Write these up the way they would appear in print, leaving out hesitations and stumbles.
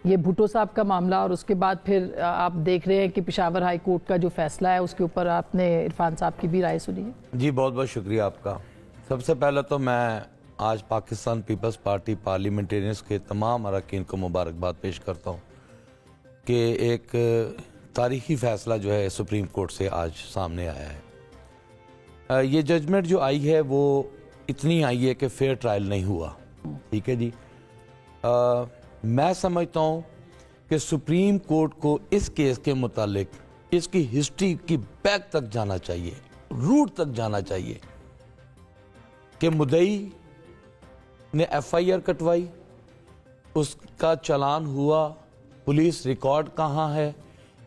یہ بھٹو صاحب کا معاملہ اور اس کے بعد پھر آپ دیکھ رہے ہیں کہ پشاور ہائی کورٹ کا جو فیصلہ ہے اس کے اوپر آپ نے عرفان صاحب کی بھی رائے سنی ہے؟ جی بہت بہت شکریہ آپ کا. سب سے پہلے تو میں آج پاکستان پیپلز پارٹی پارلیمنٹیرینز کے تمام اراکین کو مبارکباد پیش کرتا ہوں کہ ایک تاریخی فیصلہ جو ہے سپریم کورٹ سے آج سامنے آیا ہے. یہ ججمنٹ جو آئی ہے وہ اتنی آئی ہے کہ فیئر ٹرائل نہیں ہوا. ٹھیک ہے جی. میں سمجھتا ہوں کہ سپریم کورٹ کو اس کیس کے متعلق اس کی ہسٹری کی بیک تک جانا چاہیے, روٹ تک جانا چاہیے کہ مدعی نے ایف آئی آر کٹوائی, اس کا چلان ہوا, پولیس ریکارڈ کہاں ہے,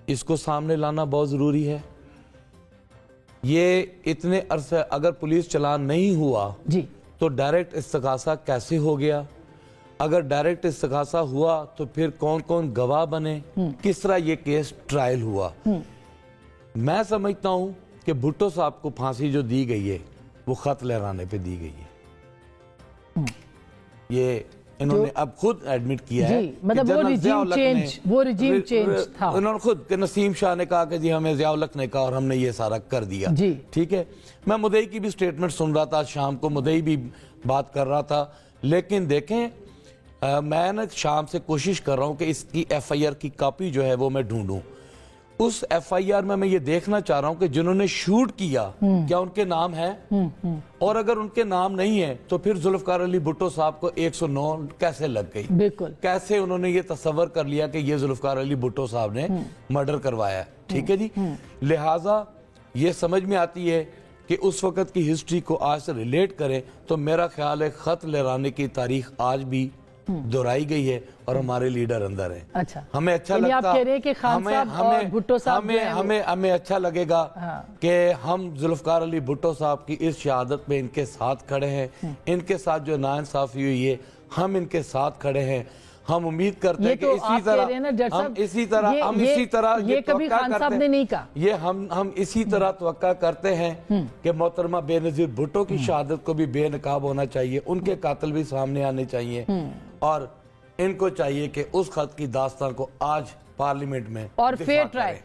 اس کو سامنے لانا بہت ضروری ہے. یہ اتنے عرصے اگر پولیس چلان نہیں ہوا جی تو ڈائریکٹ استغاثہ کیسے ہو گیا؟ اگر ڈائریکٹ استغاثہ ہوا تو پھر کون کون گواہ بنے, کس طرح یہ کیس ٹرائل ہوا؟ میں سمجھتا ہوں کہ بھٹو صاحب کو پھانسی جو دی گئی ہے وہ خط لہرانے پہ دی گئی ہے. یہ انہوں نے اب خود ایڈمٹ کیا ہے, مطلب وہ ریجیم چینج تھا. انہوں نے خود کہ نسیم شاہ نے کہا کہ جی ہمیں ضیاء الحق نے کہا اور ہم نے یہ سارا کر دیا. ٹھیک ہے. میں مدعی کی بھی سٹیٹمنٹ سن رہا تھا شام کو, مدعی بھی بات کر رہا تھا, لیکن دیکھیں میں نے شام سے کوشش کر رہا ہوں کہ اس کی ایف آئی آر کی کاپی جو ہے وہ میں ڈھونڈوں. اس ایف آئی آر میں یہ دیکھنا چاہ رہا ہوں کہ جنہوں نے شوٹ کیا کیا ان کے نام ہیں, اور اگر ان کے نام نہیں ہیں تو پھر ذوالفقار علی بھٹو صاحب کو 109 کیسے لگ گئی, بالکل کیسے انہوں نے یہ تصور کر لیا کہ یہ ذوالفقار علی بھٹو صاحب نے مرڈر کروایا ہے. ٹھیک ہے جی. لہٰذا یہ سمجھ میں آتی ہے کہ اس وقت کی ہسٹری کو آج سے ریلیٹ کریں تو میرا خیال ہے خط لہرانے کی تاریخ آج بھی دہرائی گئی ہے اور ہمارے لیڈر اندر ہیں. اچھا, ہمیں اچھا لگتا, ہمیں اچھا لگے گا کہ ہم ذوالفقار علی بھٹو صاحب کی اس شہادت میں ان کے ساتھ کھڑے ہیں, ان کے ساتھ جو ناانصافی ہوئی ہے ہم ان کے ساتھ کھڑے ہیں. ہم امید کرتے ہیں کہ اسی طرح یہ کبھی خان صاحب نے نہیں کہا, یہ ہم اسی طرح توقع کرتے ہیں کہ محترمہ بے نظیر بھٹو کی شہادت کو بھی بے نقاب ہونا چاہیے, ان کے قاتل بھی سامنے آنے چاہیے, اور ان کو چاہیے کہ اس خط کی داستان کو آج پارلیمنٹ میں اور فیئر ٹرائل